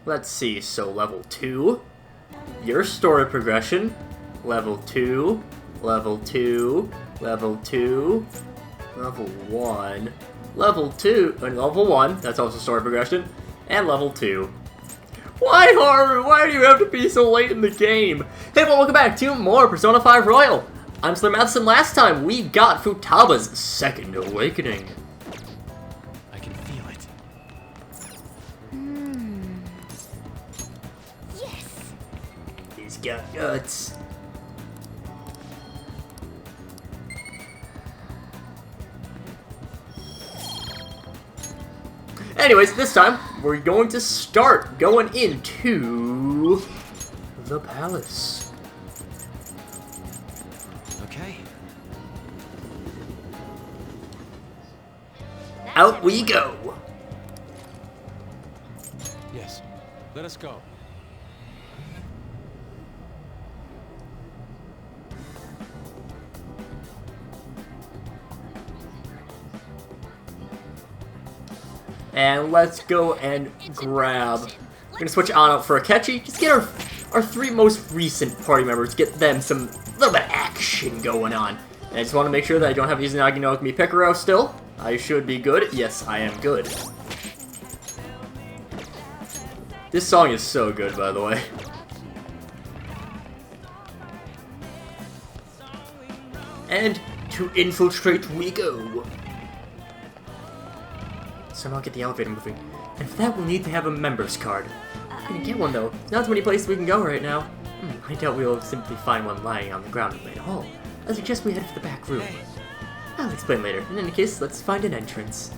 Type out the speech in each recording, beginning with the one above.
Let's see, so level 2, your story progression, level 2, level 2, level 2, level 1, level 2, and level 1, that's also story progression, and level 2. Why, Haru? Why do you have to be so late in the game? Hey, well, welcome back to more Persona 5 Royal. I'm SlayerMathis, and last time we got Futaba's Second Awakening. I can feel it. Yes. He's got guts. Anyways, this time, we're going to start going into the palace. Okay. Out we go. Yes. Let us go. And let's go and grab... We're gonna switch on out for Akechi. Just get our three most recent party members. Get them some little bit of action going on. And I just want to make sure that I don't have Izanagi no Okami Picaro still. I should be good. Yes, I am good. This song is so good, by the way. And to infiltrate we go. Somehow get the elevator moving. And for that, we'll need to have a member's card. We can get one, though. There's not too many places we can go right now. I doubt we'll simply find one lying on the ground in the main hall. I suggest we head for the back room. I'll explain later. In any case, let's find an entrance.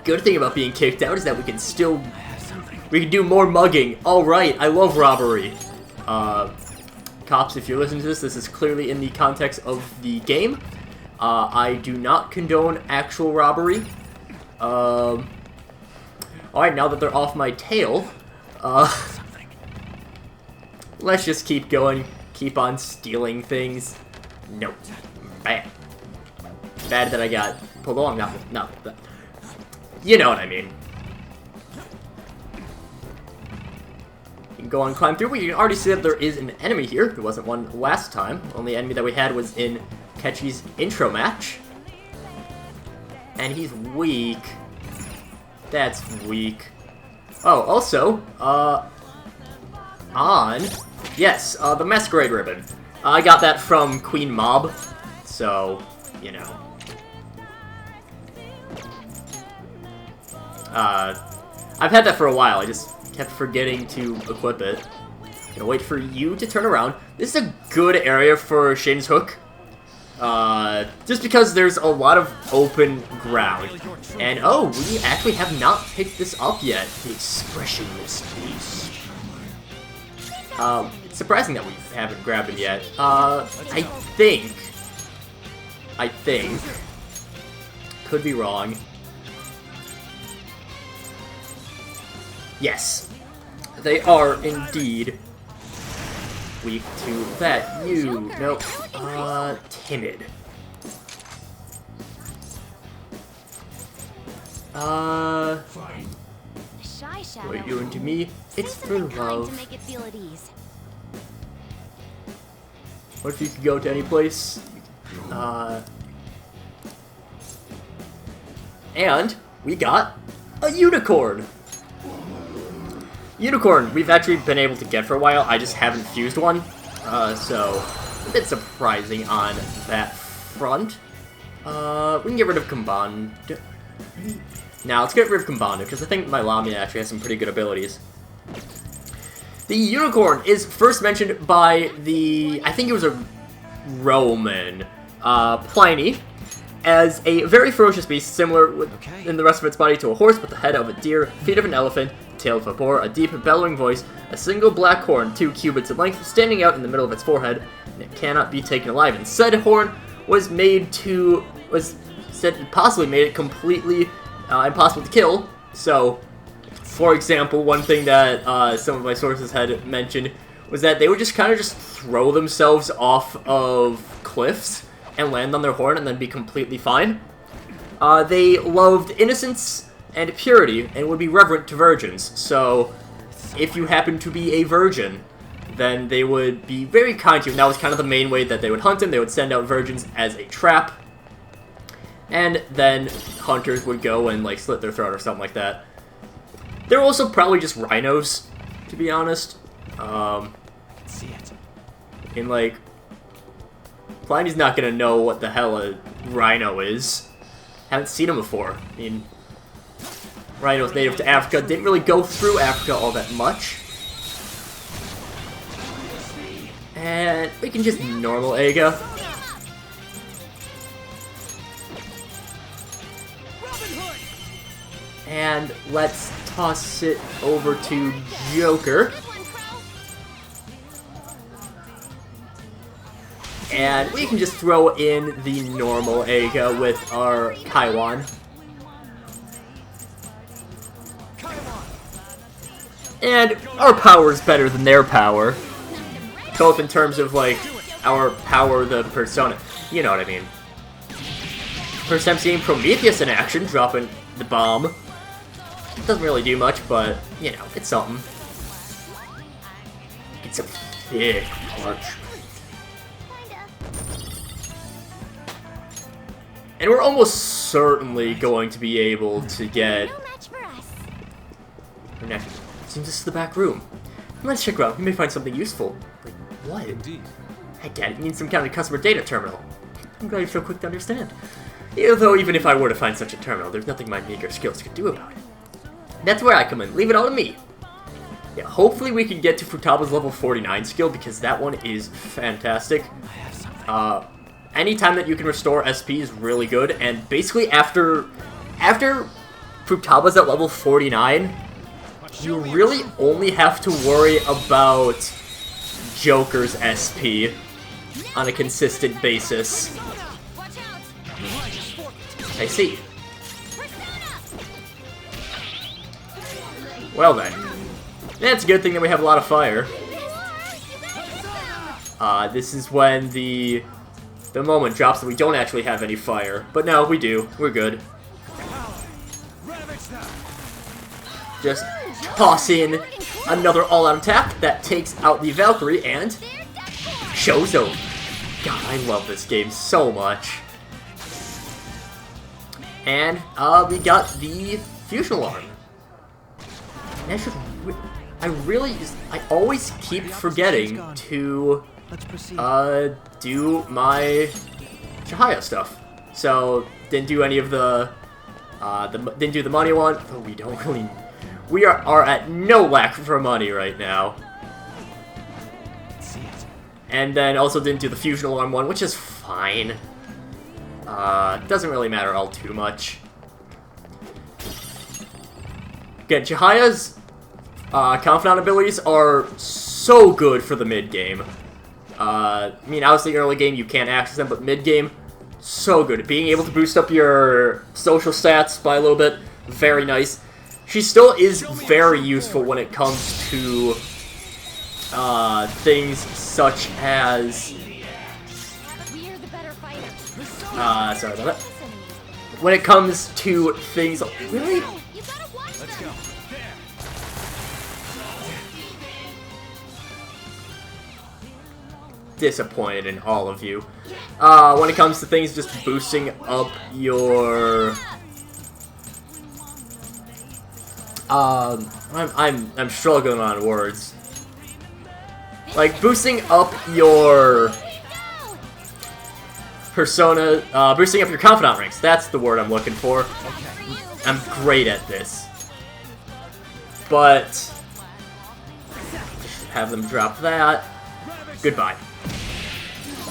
Good thing about being kicked out is that we can still... We can do more mugging. Alright, I love robbery. Cops, if you're listening to this, this is clearly in the context of the game. I do not condone actual robbery. Alright, now that they're off my tail, let's just keep going. Keep on stealing things. Nope. Bad. Bad that I got pulled along. Not that. You know what I mean. You can go on and climb through. We can already see that there is an enemy here. There wasn't one last time. Only enemy that we had was in Akechi's intro match. And he's weak. That's weak. Oh, also, yes, the Masquerade Ribbon. I got that from Queen Mob, so, you know. I've had that for a while, I just kept forgetting to equip it. Gonna wait for you to turn around. This is a good area for Shin's Hook. Just because there's a lot of open ground. And, oh, we actually have not picked this up yet. The Expressionless Beast. It's surprising that we haven't grabbed him yet. I think, could be wrong. Yes, they are indeed weak to that. You, nope, timid. What are you doing to me? It's for love. What if you could go to any place? And we got a unicorn! Unicorn, we've actually been able to get for a while, I just haven't fused one. So, a bit surprising on that front. We can get rid of Comband. Now, let's get rid of Combando, because I think my Lamia actually has some pretty good abilities. The unicorn is first mentioned by the, I think it was a Roman, Pliny, as a very ferocious beast, similar in the rest of its body to a horse, with the head of a deer, feet of an elephant, tail of a boar, a deep bellowing voice, a single black horn, 2 cubits in length, standing out in the middle of its forehead, and it cannot be taken alive. And said horn was possibly made it completely impossible to kill. So, for example, one thing that some of my sources had mentioned was that they would just kind of just throw themselves off of cliffs and land on their horn and then be completely fine. They loved innocence and purity, and would be reverent to virgins. So, if you happen to be a virgin, then they would be very kind to you. And that was kind of the main way that they would hunt him. They would send out virgins as a trap, and then hunters would go and, like, slit their throat or something like that. They were also probably just rhinos, to be honest. See it. And, like, Pliny's not gonna know what the hell a rhino is. Haven't seen him before. I mean, rhinos native to Africa didn't really go through Africa all that much. And we can just normal Aga. And let's toss it over to Joker. And we can just throw in the normal Aga with our Kaiwan. And our power is better than their power. Both in terms of, like, our power, the persona. You know what I mean. First time seeing Prometheus in action, dropping the bomb. Doesn't really do much, but, you know, it's something. It's a big punch. And we're almost certainly going to be able to get... Seems this is the back room. Let's check around. We may find something useful. Like, what? Indeed. I get it. You need some kind of customer data terminal. I'm glad you're so quick to understand. Although, even if I were to find such a terminal, there's nothing my meager skills could do about it. That's where I come in. Leave it all to me. Yeah, hopefully we can get to Futaba's level 49 skill, because that one is fantastic. I have something. Anytime that you can restore SP is really good, and basically after Futaba's at level 49, you really only have to worry about Joker's SP on a consistent basis. I see. Well then. It's a good thing that we have a lot of fire. This is when the moment drops that we don't actually have any fire. But no, we do. We're good. Just toss in another all-out attack that takes out the Valkyrie and Shozo. God, I love this game so much. And we got the fusion alarm. And I always keep forgetting to do my Chihaya stuff. So didn't do any of the didn't do the money one. But we don't really. We are at no lack for money right now. And then also didn't do the fusion alarm one, which is fine. Doesn't really matter all too much. Again, Chihaya's Confidant abilities are so good for the mid-game. I mean, obviously early game you can't access them, but mid-game, so good. Being able to boost up your social stats by a little bit, very nice. She still is very useful when it comes to things such as... sorry about that. When it comes to things... Really? Let's go. Disappointed in all of you. When it comes to things just boosting up your... I'm struggling on words. Like, boosting up your... persona, boosting up your confidant ranks. That's the word I'm looking for. I'm great at this. But... just have them drop that. Goodbye.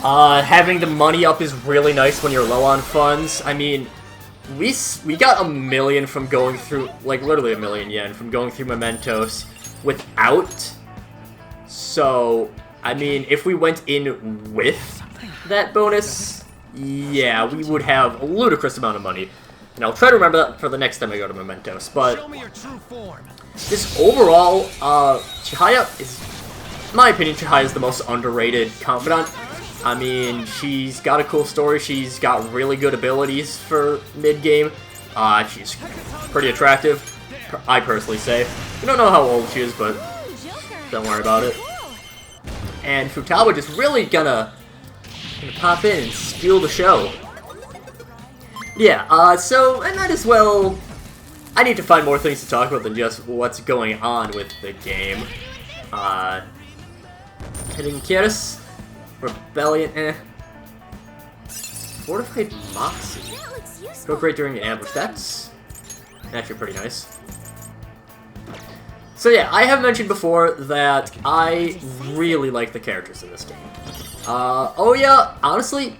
Having the money up is really nice when you're low on funds. I mean, we got 1 million from going through, like, literally 1 million yen from going through Mementos without. So, I mean, if we went in with that bonus, yeah, we would have a ludicrous amount of money. And I'll try to remember that for the next time I go to Mementos. But just overall, Chihaya is, in my opinion, Chihaya is the most underrated confidant. I mean, she's got a cool story, she's got really good abilities for mid-game, She's pretty attractive, I personally say. We don't know how old she is, but don't worry about it. And Futaba just really gonna pop in and steal the show. Yeah, so I might as well... I need to find more things to talk about than just what's going on with the game. Hidden Kieris, Rebellion, Fortified Moxie. Go great during an ambush. That's actually pretty nice. So yeah, I have mentioned before that I really like the characters in this game. Oya, honestly,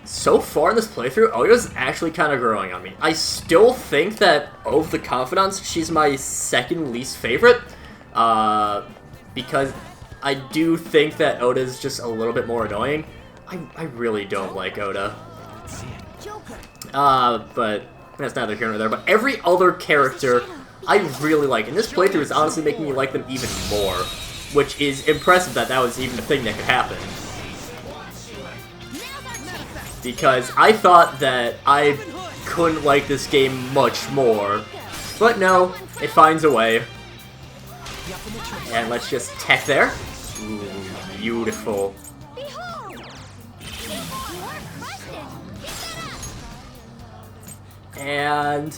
so far in this playthrough, Oya's actually kind of growing on me. I still think that of the Confidants, she's my second least favorite. Because I do think that Oda's just a little bit more annoying. I really don't like Oda. But that's neither here nor there. But every other character I really like. And this playthrough is honestly making me like them even more. Which is impressive that that was even a thing that could happen. Because I thought that I couldn't like this game much more. But no, it finds a way. And let's just tech there. Ooh, beautiful. And...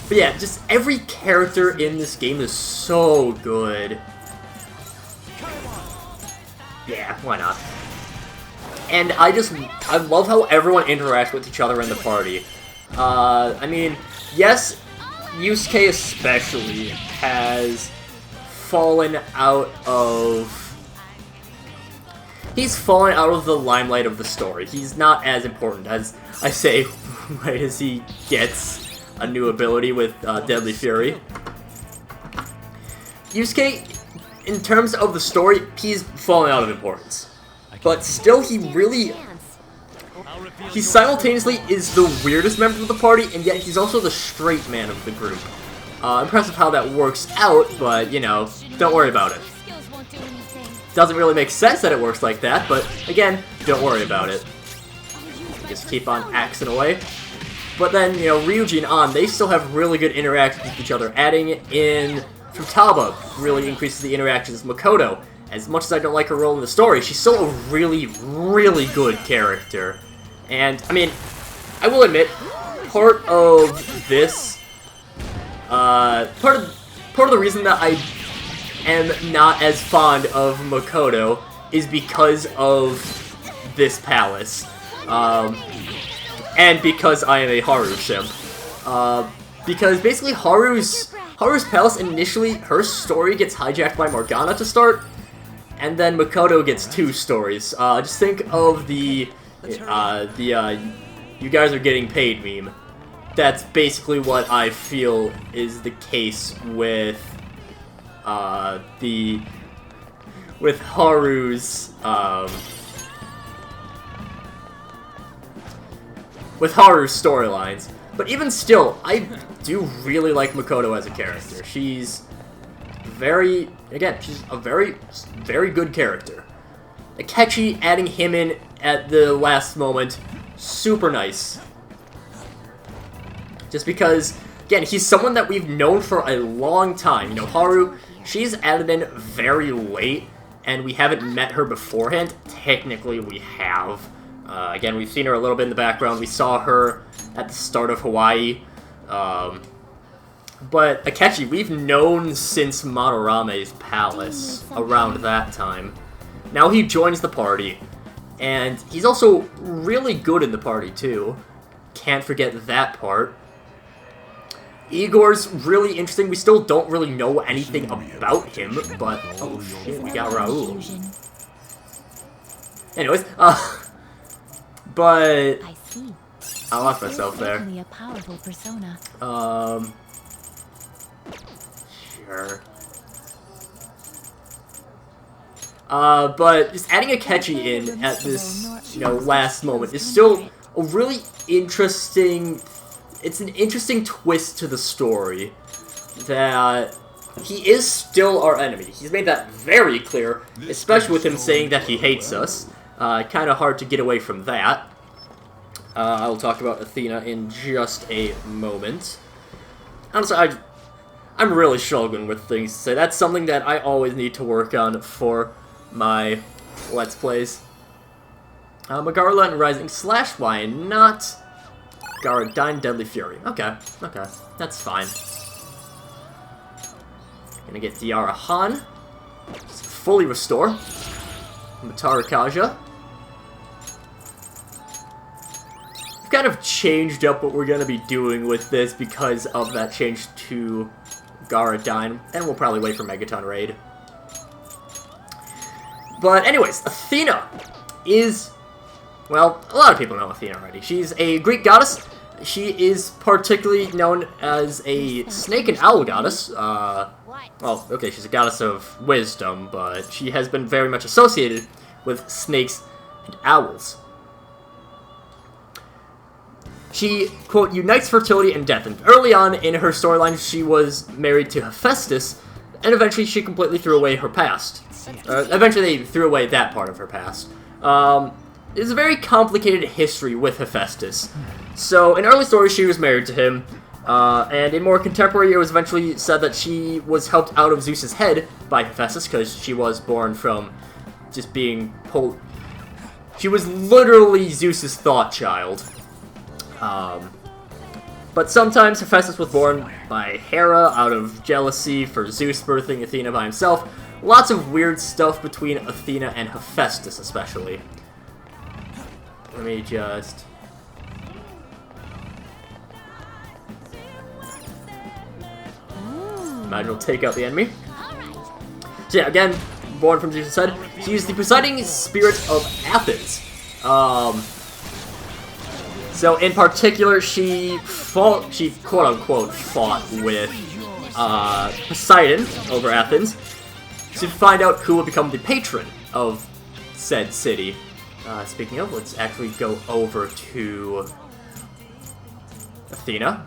But yeah, just every character in this game is so good. Yeah, why not? And I love how everyone interacts with each other in the party. I mean, yes, Yusuke especially has fallen out of... He's fallen out of the limelight of the story. He's not as important as I say right as he gets a new ability with Deadly Fury. Yusuke, in terms of the story, he's fallen out of importance. But still, he simultaneously is the weirdest member of the party, and yet he's also the straight man of the group. Impressive how that works out, but, you know, don't worry about it. Doesn't really make sense that it works like that, but, again, don't worry about it. Just keep on axing away. But then, you know, Ryuji and An, they still have really good interactions with each other. Adding in Futaba really increases the interactions with Makoto. As much as I don't like her role in the story, she's still a really, really good character. And, I mean, I will admit, part of this, part of the reason that I am not as fond of Makoto is because of this palace. And because I am a Haru simp. Because basically Haru's palace initially, her story gets hijacked by Morgana to start, and then Makoto gets 2 stories. Just think of the you guys are getting paid meme. That's basically what I feel is the case with Haru's storylines. But even still, I do really like Makoto as a character. She's she's a very, very good character. Akechi, adding him in at the last moment, super nice. Just because, again, he's someone that we've known for a long time. You know, Haru, she's added in very late, and we haven't met her beforehand. Technically, we have. Again, we've seen her a little bit in the background. We saw her at the start of Hawaii. But Akechi, we've known since Madorame's palace, around that time. Now he joins the party, and he's also really good in the party, too. Can't forget that part. Igor's really interesting. We still don't really know anything about him, but... Oh, shit, we got Raul. Anyways, but... I lost myself there. Sure. But just adding Akechi in at this, you know, last moment is still a really interesting... It's an interesting twist to the story that he is still our enemy. He's made that very clear, especially with him saying that he hates us. Kind of hard to get away from that. I'll talk about Athena in just a moment. Honestly, I'm really struggling with things to say. That's something that I always need to work on for my Let's Plays. Magarla and Rising / Y, not Garadine Deadly Fury. Okay, okay, that's fine. Gonna get Diara Han. Just fully restore. Matara Kaja. We've kind of changed up what we're gonna be doing with this because of that change to Garadine, and we'll probably wait for Megaton Raid. But anyways, Athena is, well, a lot of people know Athena already. She's a Greek goddess. She is particularly known as a snake and owl goddess. Well, okay, she's a goddess of wisdom, but she has been very much associated with snakes and owls. She, quote, unites fertility and death, and early on in her storyline, she was married to Hephaestus, and eventually she completely threw away her past. Eventually they threw away that part of her past. It's a very complicated history with Hephaestus. So, in early stories, she was married to him, and in more contemporary, it was eventually said that she was helped out of Zeus's head by Hephaestus, because she was born from just being pulled. She was literally Zeus's thought child. But sometimes Hephaestus was born by Hera out of jealousy for Zeus birthing Athena by himself. Lots of weird stuff between Athena and Hephaestus, especially. Let me just... Imagine we'll take out the enemy. So yeah, again, born from Zeus' head. She is the presiding spirit of Athens. So in particular, she quote-unquote fought with Poseidon over Athens to find out who will become the patron of said city. Speaking of, let's actually go over to Athena.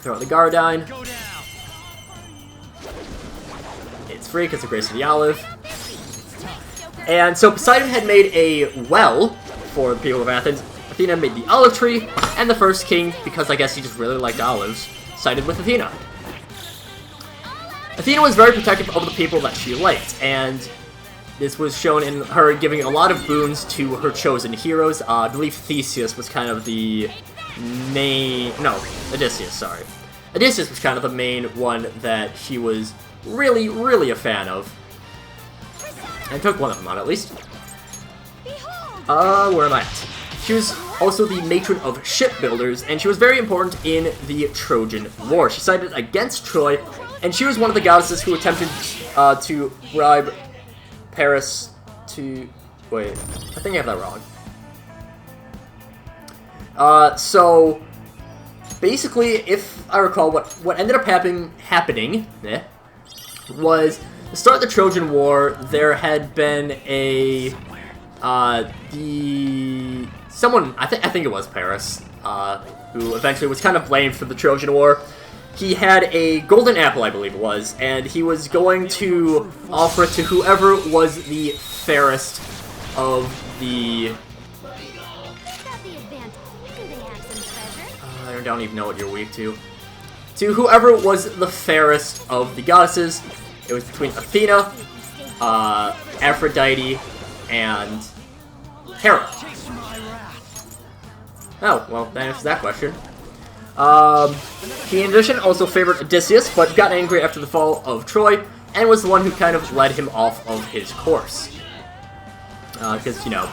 Throw out the Garadine. It's free because of Grace of the Olive. And so Poseidon had made a well for the people of Athens. Athena made the olive tree, and the first king, because I guess he just really liked olives, sided with Athena. Athena was very protective of the people that she liked, and this was shown in her giving a lot of boons to her chosen heroes. I believe Theseus was kind of the main... No, Odysseus, sorry. Odysseus was kind of the main one that she was really, really a fan of. And took one of them on, at least. Where am I at? She was also the matron of shipbuilders, and she was very important in the Trojan War. She sided against Troy, and she was one of the goddesses who attempted to bribe Paris to... Wait, I think I have that wrong. So, basically, if I recall, what ended up happening was, to start the Trojan War, there had been a... Someone, I think it was Paris, who eventually was kind of blamed for the Trojan War. He had a golden apple, I believe it was, and he was going to offer it to whoever was the fairest of the... I don't even know what you're weak to. To whoever was the fairest of the goddesses. It was between Athena, Aphrodite, and Hera. Oh, well, that answers that question. He, in addition, also favored Odysseus, but got angry after the fall of Troy, and was the one who kind of led him off of his course. Because, you know,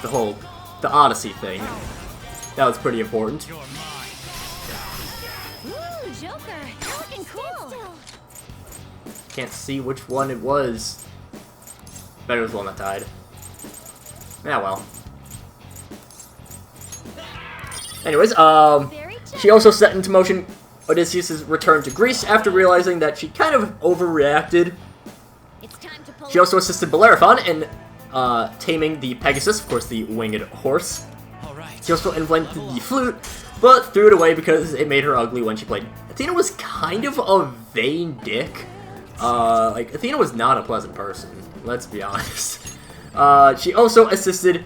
the Odyssey thing, that was pretty important. Ooh, Joker, you're looking cool. Can't see which one it was. Bet it was the one that died. Yeah, well. Anyways, she also set into motion Odysseus' return to Greece after realizing that she kind of overreacted. She also assisted Bellerophon in taming the Pegasus, of course the winged horse. She also invented the flute, but threw it away because it made her ugly when she played. Athena was kind of a vain dick. Athena was not a pleasant person, let's be honest. She also assisted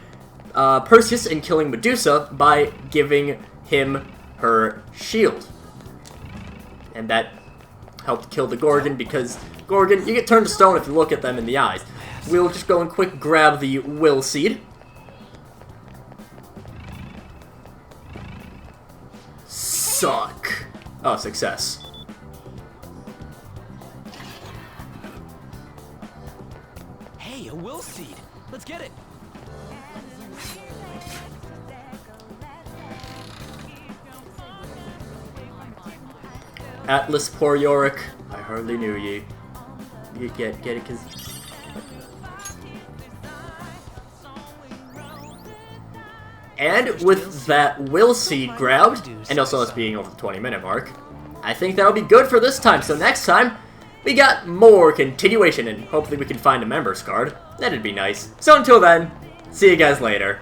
Perseus in killing Medusa by giving him her shield. And that helped kill the Gorgon, because Gorgon, you get turned to stone if you look at them in the eyes. We'll just go and quick grab the Will Seed. Suck. Oh, success. Hey, a will seed. Let's get it. Atlas, poor Yorick. I hardly knew ye. You get it, cause... And with that Will Seed grabbed, and also us being over the 20-minute mark, I think that'll be good for this time. So next time, we got more continuation, and hopefully we can find a members card. That'd be nice. So until then, see you guys later.